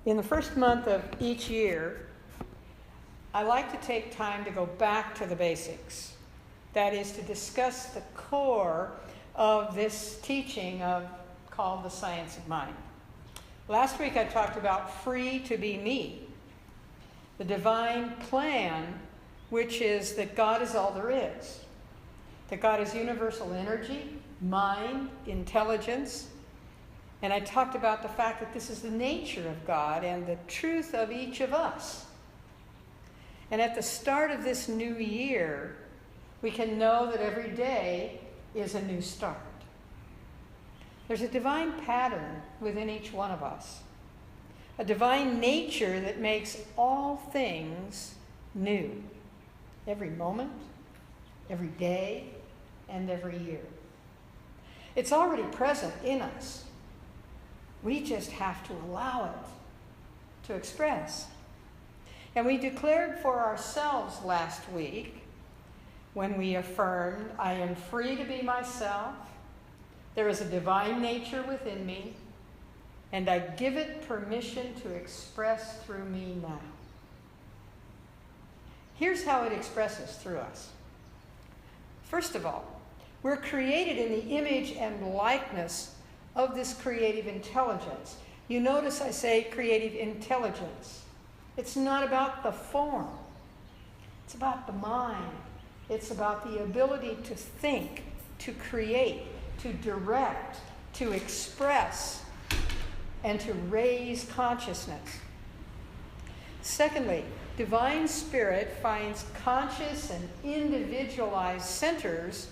In the first month of each year, I like to take time to go back to the basics. That is, to discuss the core of this teaching called the science of mind. Last week I talked about free to be me, the divine plan, which is that God is all there is, that God is universal energy, mind, intelligence. And I talked about the fact that this is the nature of God and the truth of each of us. And at the start of this new year, we can know that every day is a new start. There's a divine pattern within each one of us, a divine nature that makes all things new, every moment, every day, and every year. It's already present in us. We just have to allow it to express. And we declared for ourselves last week when we affirmed, I am free to be myself. There is a divine nature within me, and I give it permission to express through me now. Here's how it expresses through us. First of all, we're created in the image and likeness of this creative intelligence. You notice I say creative intelligence. It's not about the form. It's about the mind. It's about the ability to think, to create, to direct, to express, and to raise consciousness. Secondly, divine spirit finds conscious and individualized centers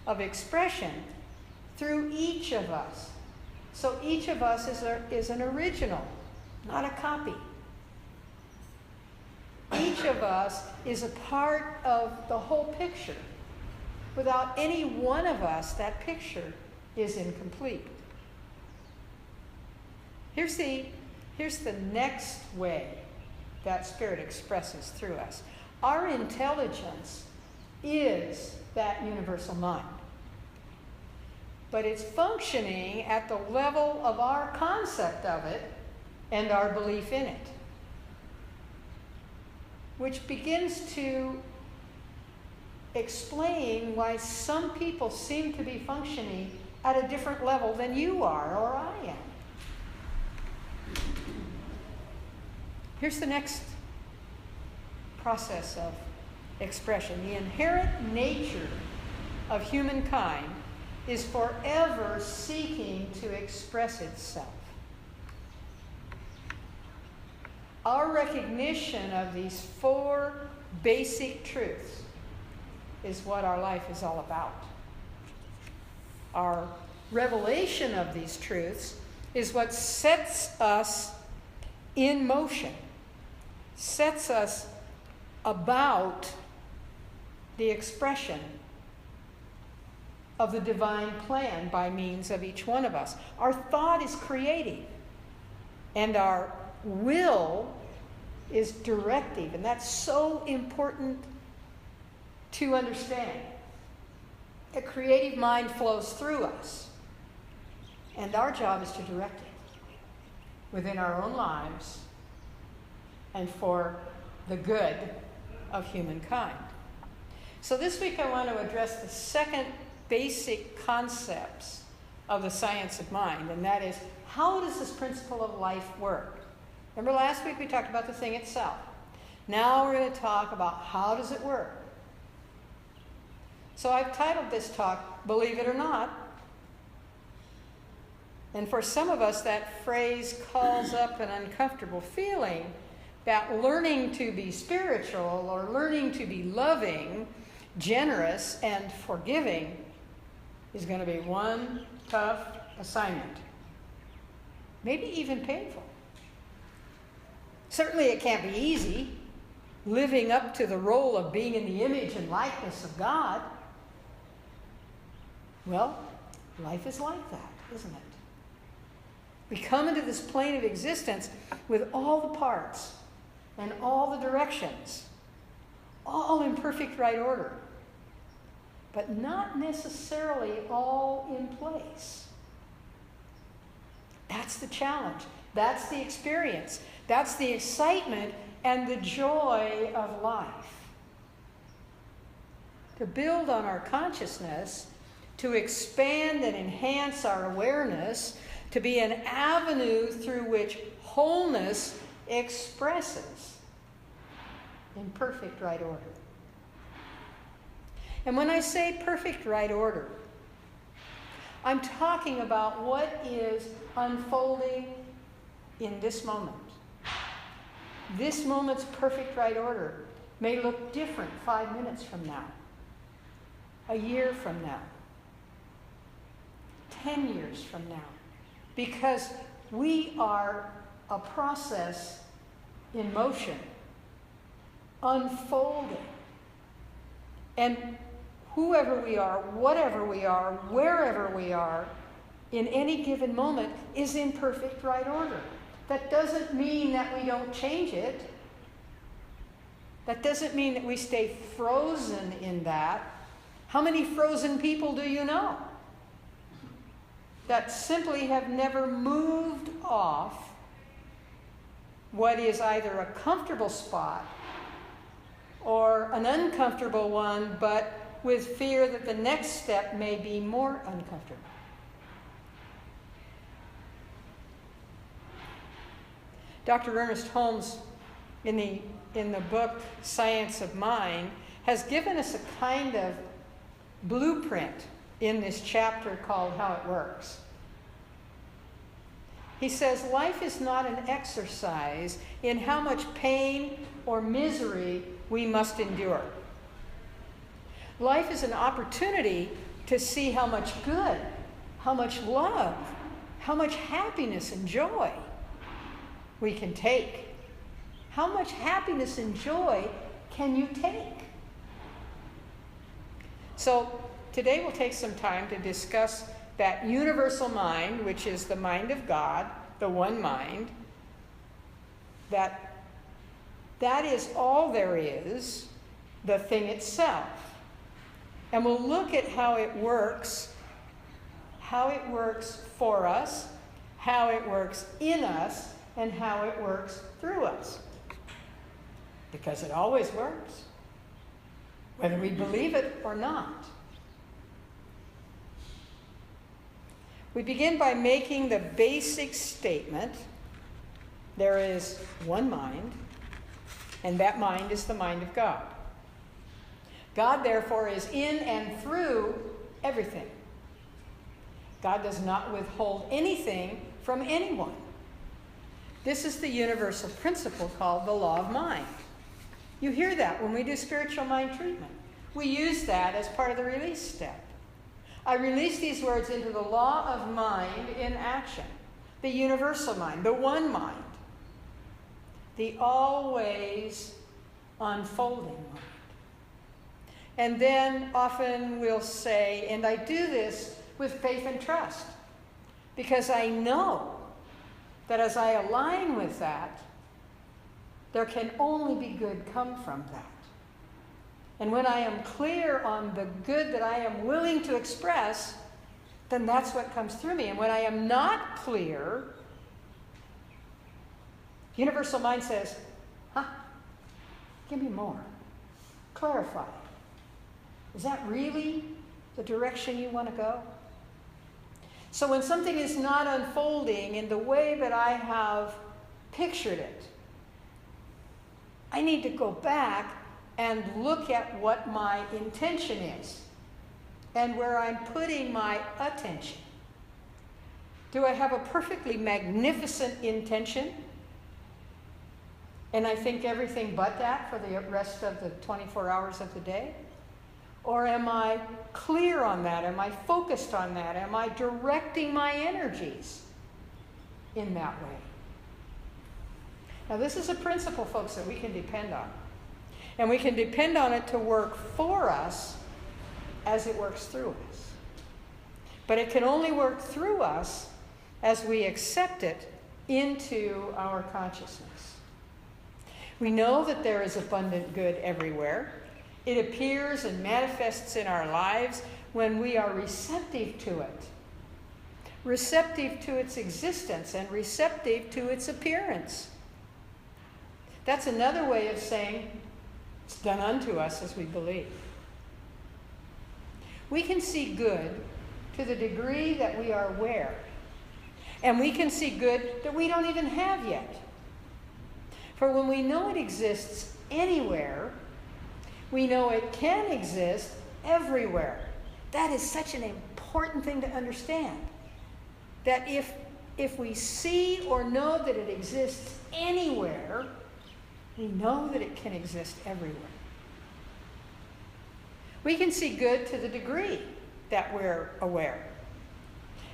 of expression through each of us. So each of us is an original, not a copy. Each of us is a part of the whole picture. Without any one of us, that picture is incomplete. Here's the next way that spirit expresses through us. Our intelligence is that universal mind. But it's functioning at the level of our concept of it and our belief in it, which begins to explain why some people seem to be functioning at a different level than you are or I am. Here's the next process of expression. The inherent nature of humankind is forever seeking to express itself. Our recognition of these four basic truths is what our life is all about. Our revelation of these truths is what sets us in motion, sets us about the expression of the divine plan by means of each one of us. Our thought is creative, and our will is directive, and that's so important to understand. A creative mind flows through us, and our job is to direct it within our own lives and for the good of humankind. So this week I want to address the second basic concepts of the science of mind, and that is, how does this principle of life work? Remember last week we talked about the thing itself. Now we're going to talk about how does it work. So I've titled this talk, Believe It or Not. And for some of us that phrase calls up an uncomfortable feeling that learning to be spiritual or learning to be loving, generous, and forgiving is going to be one tough assignment. Maybe even painful. Certainly it can't be easy, living up to the role of being in the image and likeness of God. Well, life is like that, isn't it? We come into this plane of existence with all the parts and all the directions, all in perfect right order, but not necessarily all in place. That's the challenge. That's the experience. That's the excitement and the joy of life. To build on our consciousness, to expand and enhance our awareness, to be an avenue through which wholeness expresses in perfect right order. And when I say perfect right order, I'm talking about what is unfolding in this moment. This moment's perfect right order may look different 5 minutes from now, a year from now, 10 years from now, because we are a process in motion, unfolding. And whoever we are, whatever we are, wherever we are, in any given moment is in perfect right order. That doesn't mean that we don't change it. That doesn't mean that we stay frozen in that. How many frozen people do you know that simply have never moved off what is either a comfortable spot or an uncomfortable one, but with fear that the next step may be more uncomfortable? Dr. Ernest Holmes, in the book Science of Mind, has given us a kind of blueprint in this chapter called How It Works. He says, life is not an exercise in how much pain or misery we must endure. Life is an opportunity to see how much good, how much love, how much happiness and joy we can take. How much happiness and joy can you take? So today we'll take some time to discuss that universal mind, which is the mind of God, the one mind, that is all there is, the thing itself. And we'll look at how it works for us, how it works in us, and how it works through us. Because it always works, whether we believe it or not. We begin by making the basic statement: there is one mind, and that mind is the mind of God. God, therefore, is in and through everything. God does not withhold anything from anyone. This is the universal principle called the law of mind. You hear that when we do spiritual mind treatment. We use that as part of the release step. I release these words into the law of mind in action. The universal mind, the one mind, the always unfolding mind. And then often we'll say, and I do this with faith and trust, because I know that as I align with that, there can only be good come from that. And when I am clear on the good that I am willing to express, then that's what comes through me. And when I am not clear, universal mind says, give me more. Clarify. Is that really the direction you want to go? So when something is not unfolding in the way that I have pictured it, I need to go back and look at what my intention is and where I'm putting my attention. Do I have a perfectly magnificent intention and I think everything but that for the rest of the 24 hours of the day? Or am I clear on that? Am I focused on that? Am I directing my energies in that way? Now, this is a principle, folks, that we can depend on. And we can depend on it to work for us as it works through us. But it can only work through us as we accept it into our consciousness. We know that there is abundant good everywhere. It appears and manifests in our lives when we are receptive to it. receptive to its existence and receptive to its appearance. That's another way of saying it's done unto us as we believe. We can see good to the degree that we are aware. And we can see good that we don't even have yet. For when we know it exists anywhere, we know it can exist everywhere. That is such an important thing to understand. That if we see or know that it exists anywhere, we know that it can exist everywhere. We can see good to the degree that we're aware.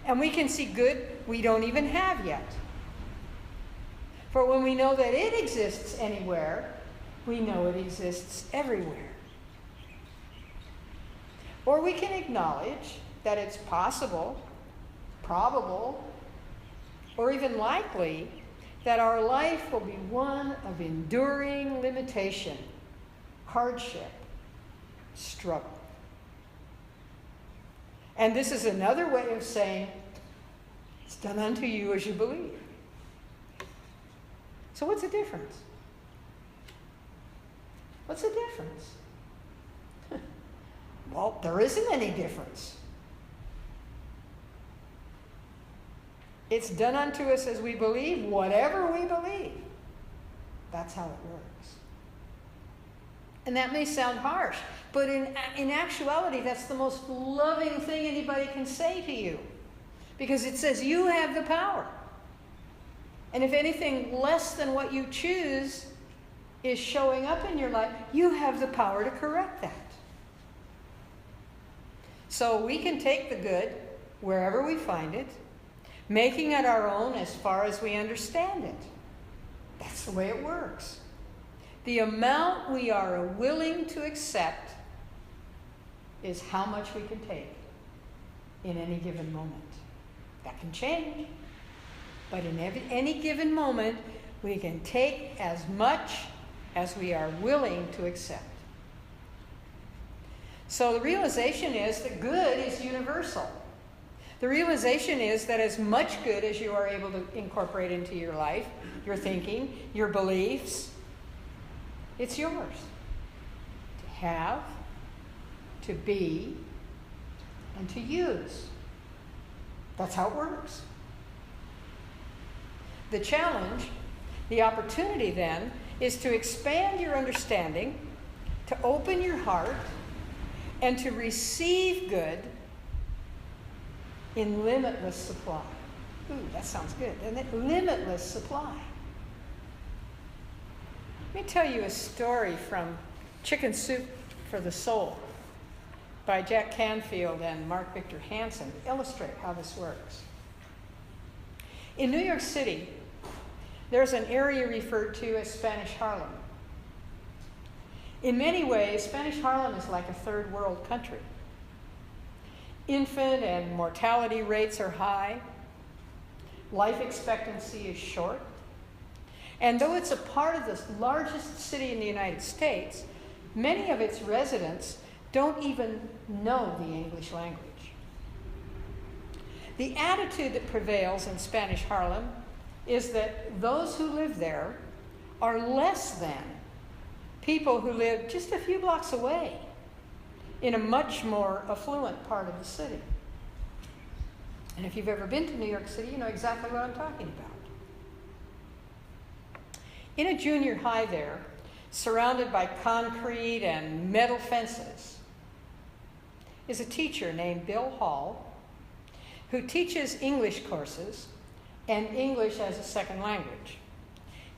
And we can see good we don't even have yet. For when we know that it exists anywhere, we know it exists everywhere. Or we can acknowledge that it's possible, probable, or even likely that our life will be one of enduring limitation, hardship, struggle. And this is another way of saying, it's done unto you as you believe. So what's the difference? What's the difference? Well, there isn't any difference. It's done unto us as we believe, whatever we believe. That's how it works. And that may sound harsh, but in actuality, that's the most loving thing anybody can say to you. Because it says you have the power. And if anything less than what you choose is showing up in your life, you have the power to correct that. So we can take the good wherever we find it, making it our own as far as we understand it. That's the way it works. The amount we are willing to accept is how much we can take in any given moment. That can change, but in any given moment, we can take as much as we are willing to accept. So the realization is that good is universal. The realization is that as much good as you are able to incorporate into your life, your thinking, your beliefs, it's yours to have, to be, and to use. That's how it works. The challenge, the opportunity then, is to expand your understanding, to open your heart, and to receive good in limitless supply. Ooh, that sounds good, doesn't it? Limitless supply. Let me tell you a story from Chicken Soup for the Soul by Jack Canfield and Mark Victor Hansen to illustrate how this works. In New York City, there's an area referred to as Spanish Harlem. In many ways, Spanish Harlem is like a third world country. Infant and mortality rates are high. Life expectancy is short. And though it's a part of the largest city in the United States, many of its residents don't even know the English language. The attitude that prevails in Spanish Harlem is that those who live there are less than people who live just a few blocks away in a much more affluent part of the city. And if you've ever been to New York City, you know exactly what I'm talking about. In a junior high there, surrounded by concrete and metal fences, is a teacher named Bill Hall who teaches English courses and English as a second language.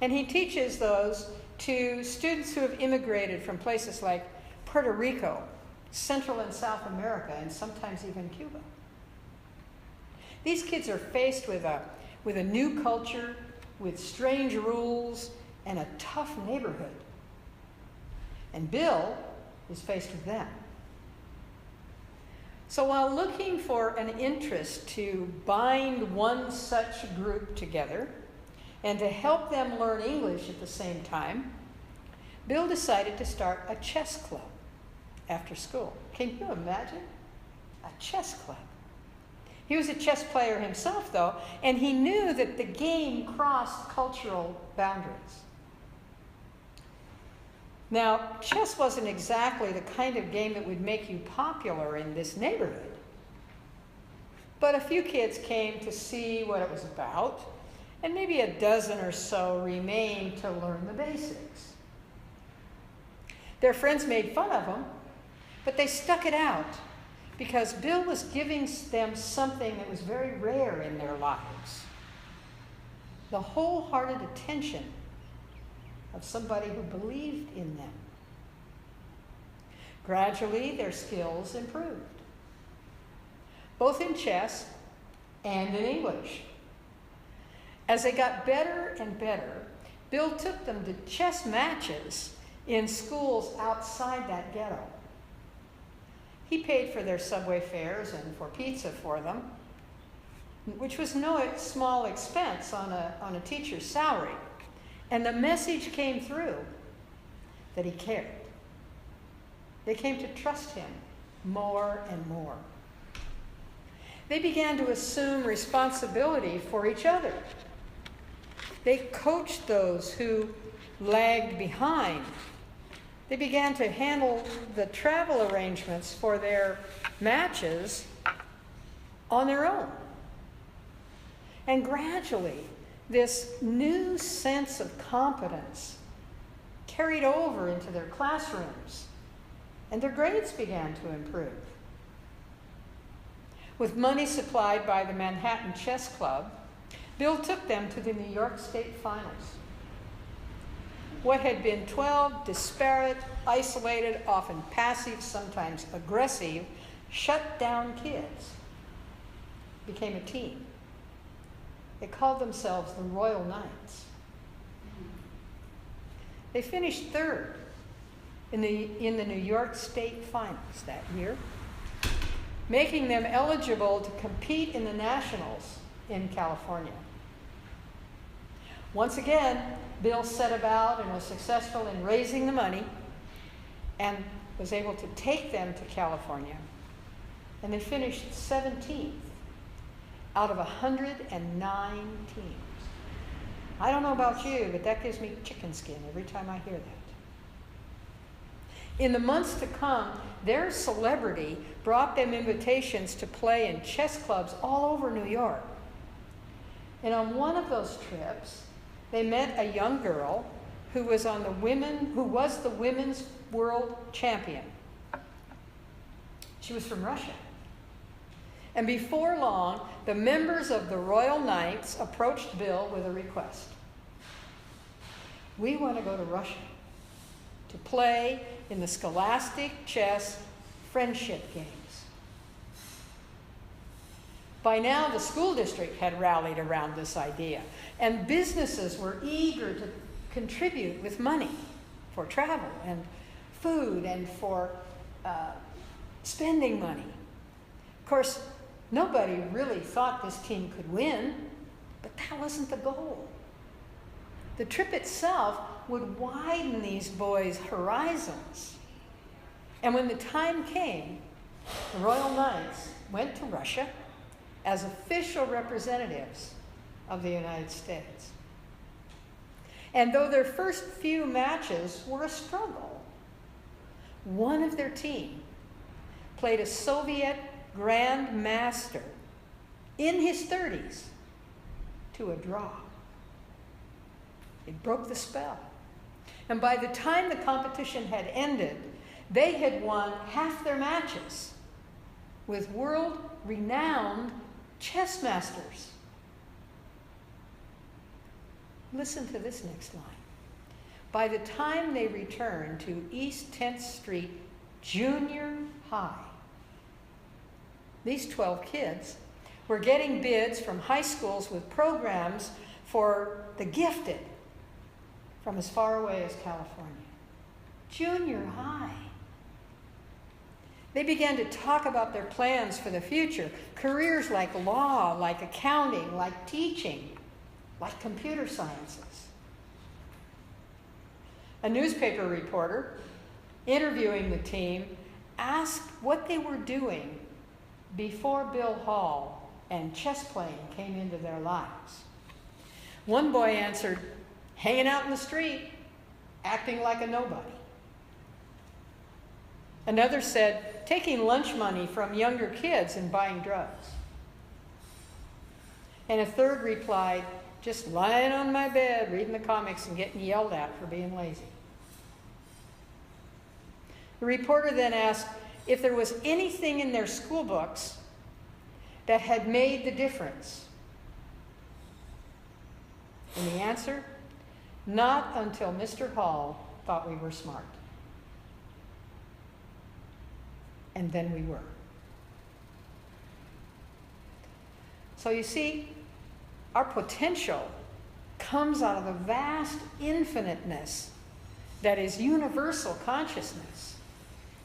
And he teaches those to students who have immigrated from places like Puerto Rico, Central and South America, and sometimes even Cuba. These kids are faced with a new culture, with strange rules, and a tough neighborhood. And Bill is faced with them. So while looking for an interest to bind one such group together and to help them learn English at the same time, Bill decided to start a chess club after school. Can you imagine? A chess club. He was a chess player himself, though, and he knew that the game crossed cultural boundaries. Now, chess wasn't exactly the kind of game that would make you popular in this neighborhood. But a few kids came to see what it was about, and maybe a dozen or so remained to learn the basics. Their friends made fun of them, but they stuck it out because Bill was giving them something that was very rare in their lives: the wholehearted attention of somebody who believed in them. Gradually, their skills improved, both in chess and in English. As they got better and better, Bill took them to chess matches in schools outside that ghetto. He paid for their subway fares and for pizza for them, which was no small expense on a teacher's salary. And the message came through that he cared. They came to trust him more and more. They began to assume responsibility for each other. They coached those who lagged behind. They began to handle the travel arrangements for their matches on their own. And gradually, this new sense of competence carried over into their classrooms, and their grades began to improve. With money supplied by the Manhattan Chess Club, Bill took them to the New York State Finals. What had been 12 disparate, isolated, often passive, sometimes aggressive, shut-down kids became a team. They called themselves the Royal Knights. They finished third in the New York State Finals that year, making them eligible to compete in the Nationals in California. Once again, Bill set about and was successful in raising the money and was able to take them to California. And they finished 17th out of 109 teams. I don't know about you, but that gives me chicken skin every time I hear that. In the months to come, their celebrity brought them invitations to play in chess clubs all over New York. And on one of those trips, they met a young girl who was the women's world champion. She was from Russia. And before long, the members of the Royal Knights approached Bill with a request. We want to go to Russia to play in the Scholastic Chess Friendship Games. By now, the school district had rallied around this idea, and businesses were eager to contribute with money for travel and food and for spending money. Of course, nobody really thought this team could win, but that wasn't the goal. The trip itself would widen these boys' horizons. And when the time came, the Royal Knights went to Russia as official representatives of the United States. And though their first few matches were a struggle, one of their team played a Soviet Grand Master in his 30s to a draw. It broke the spell. And by the time the competition had ended, they had won half their matches with world-renowned chess masters. Listen to this next line. By the time they returned to East 10th Street Junior High, these 12 kids were getting bids from high schools with programs for the gifted from as far away as California. Junior high. They began to talk about their plans for the future, careers like law, like accounting, like teaching, like computer sciences. A newspaper reporter interviewing the team asked what they were doing before Bill Hall and chess playing came into their lives. One boy answered, hanging out in the street, acting like a nobody. Another said, taking lunch money from younger kids and buying drugs. And a third replied, just lying on my bed, reading the comics and getting yelled at for being lazy. The reporter then asked if there was anything in their school books that had made the difference. And the answer, not until Mr. Hall thought we were smart. And then we were. So you see, our potential comes out of the vast infiniteness that is universal consciousness.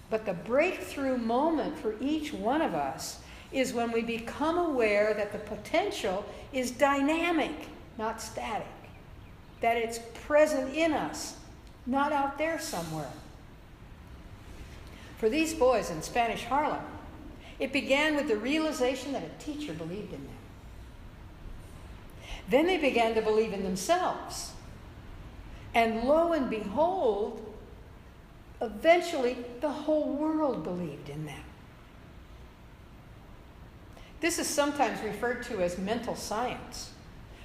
But the breakthrough moment for each one of us is when we become aware that the potential is dynamic, not static. That it's present in us, not out there somewhere. For these boys in Spanish Harlem, it began with the realization that a teacher believed in them. Then they began to believe in themselves. And lo and behold, eventually the whole world believed in them. This is sometimes referred to as mental science.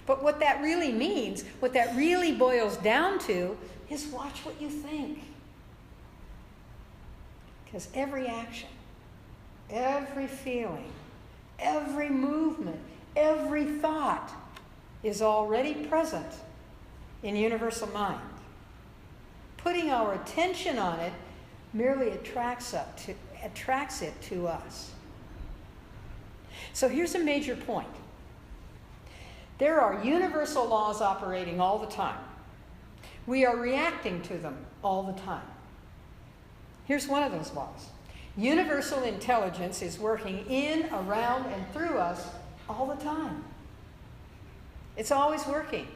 But what that really means, what that really boils down to, is watch what you think. Because every action, every feeling, every movement, every thought is already present in universal mind. Putting our attention on it merely attracts it to us. So here's a major point. There are universal laws operating all the time. We are reacting to them all the time. Here's one of those laws. Universal intelligence is working in, around, and through us all the time. It's always working.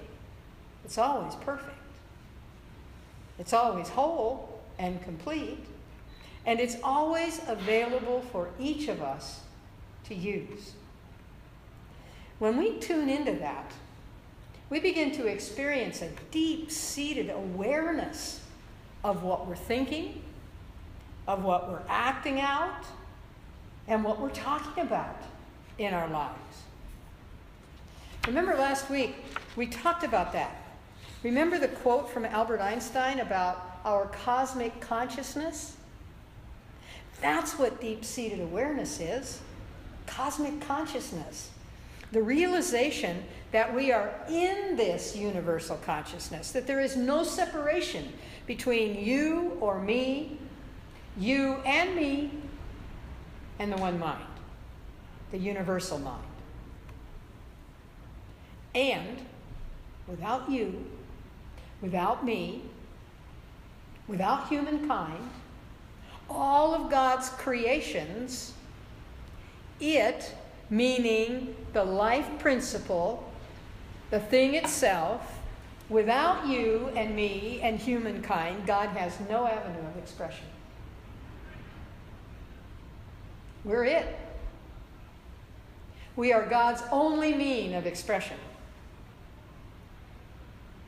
It's always perfect. It's always whole and complete. And it's always available for each of us to use. When we tune into that, we begin to experience a deep-seated awareness of what we're thinking, of what we're acting out, and what we're talking about in our lives. Remember last week, we talked about that. Remember the quote from Albert Einstein about our cosmic consciousness? That's what deep-seated awareness is. Cosmic consciousness. The realization that we are in this universal consciousness, that there is no separation between you or me, you and me, and the one mind, the universal mind. And without you, without me, without humankind, all of God's creations, it, meaning the life principle, the thing itself, without you and me and humankind, God has no avenue of expression. We're it. We are God's only mean of expression.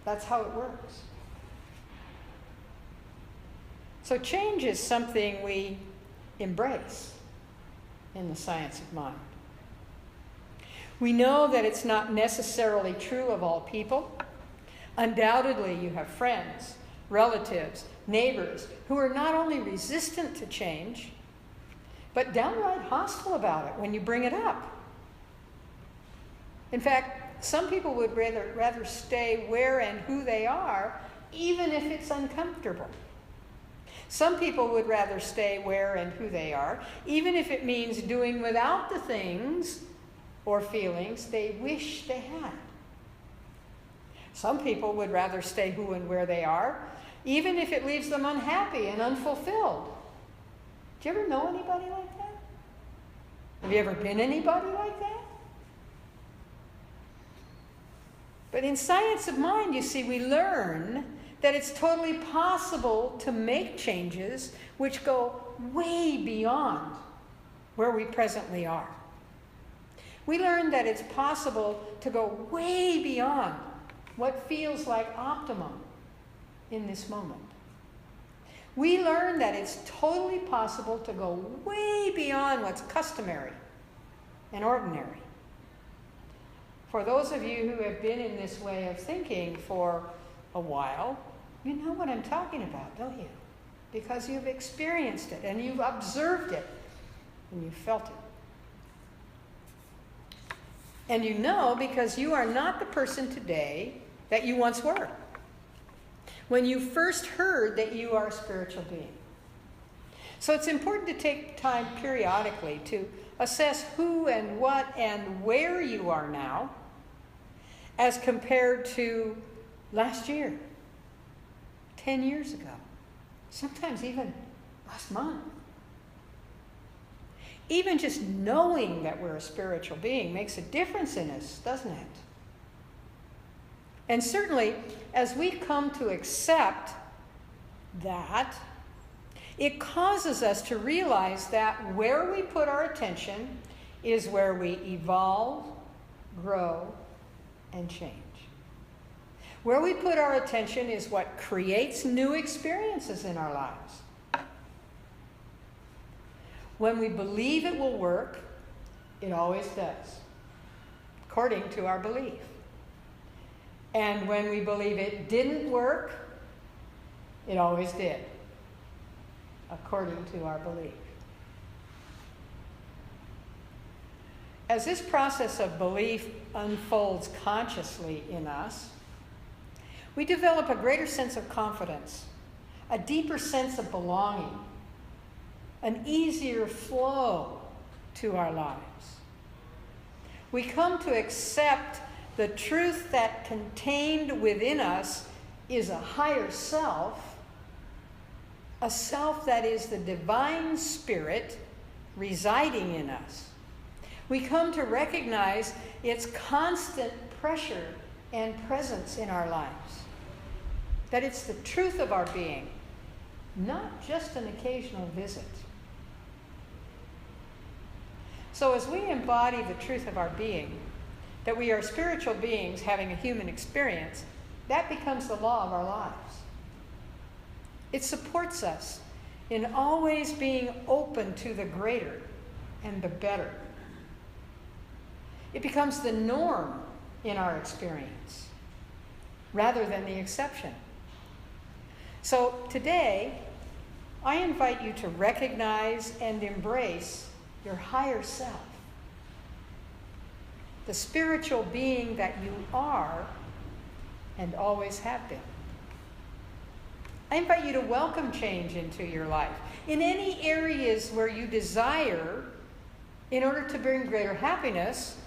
That's how it works. So change is something we embrace in the science of mind. We know that it's not necessarily true of all people. Undoubtedly, you have friends, relatives, neighbors who are not only resistant to change, but downright hostile about it when you bring it up. In fact, some people would rather stay where and who they are, even if it's uncomfortable. Some people would rather stay where and who they are, even if it means doing without the things or feelings they wish they had. Some people would rather stay who and where they are, even if it leaves them unhappy and unfulfilled. Do you ever know anybody like that? Have you ever been anybody like that? But in science of mind, you see, we learn that it's totally possible to make changes which go way beyond where we presently are. We learn that it's possible to go way beyond what feels like optimum in this moment. We learn that it's totally possible to go way beyond what's customary and ordinary. For those of you who have been in this way of thinking for a while, you know what I'm talking about, don't you? Because you've experienced it and you've observed it and you've felt it. And you know because you are not the person today that you once were when you first heard that you are a spiritual being. So it's important to take time periodically to assess who and what and where you are now as compared to last year, 10 years ago, sometimes even last month. Even just knowing that we're a spiritual being makes a difference in us, doesn't it? And certainly, as we come to accept that, it causes us to realize that where we put our attention is where we evolve, grow, and change. Where we put our attention is what creates new experiences in our lives. When we believe it will work, it always does, according to our belief. And when we believe it didn't work, it always did, according to our belief. As this process of belief unfolds consciously in us, we develop a greater sense of confidence, a deeper sense of belonging, an easier flow to our lives. We come to accept the truth that contained within us is a higher self, a self that is the divine spirit residing in us. We come to recognize its constant pressure and presence in our lives, that it's the truth of our being, not just an occasional visit. So as we embody the truth of our being, that we are spiritual beings having a human experience, that becomes the law of our lives. It supports us in always being open to the greater and the better. It becomes the norm in our experience rather than the exception. So today, I invite you to recognize and embrace your higher self, the spiritual being that you are and always have been. I invite you to welcome change into your life in any areas where you desire, in order to bring greater happiness,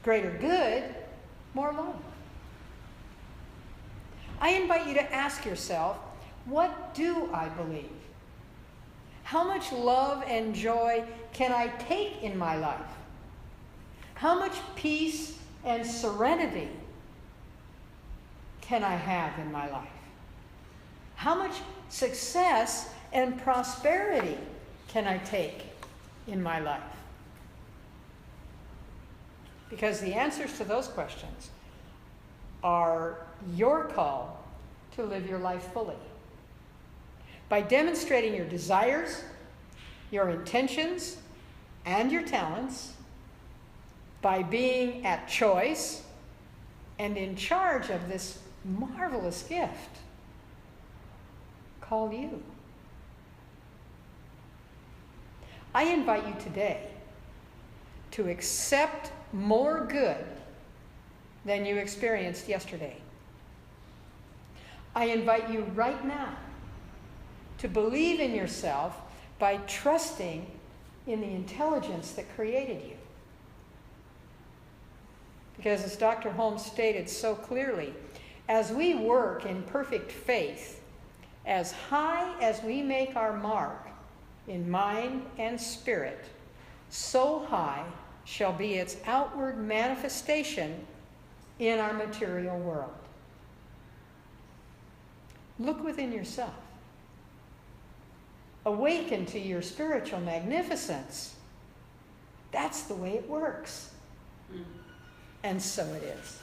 greater good, more love. I invite you to ask yourself, what do I believe? How much love and joy can I take in my life? How much peace and serenity can I have in my life? How much success and prosperity can I take in my life? Because the answers to those questions are your call to live your life fully. By demonstrating your desires, your intentions, and your talents, by being at choice and in charge of this marvelous gift called you. I invite you today to accept more good than you experienced yesterday. I invite you right now to believe in yourself by trusting in the intelligence that created you. Because as Dr. Holmes stated so clearly, as we work in perfect faith, as high as we make our mark in mind and spirit, so high shall be its outward manifestation in our material world. Look within yourself. Awaken to your spiritual magnificence. That's the way it works. And so it is.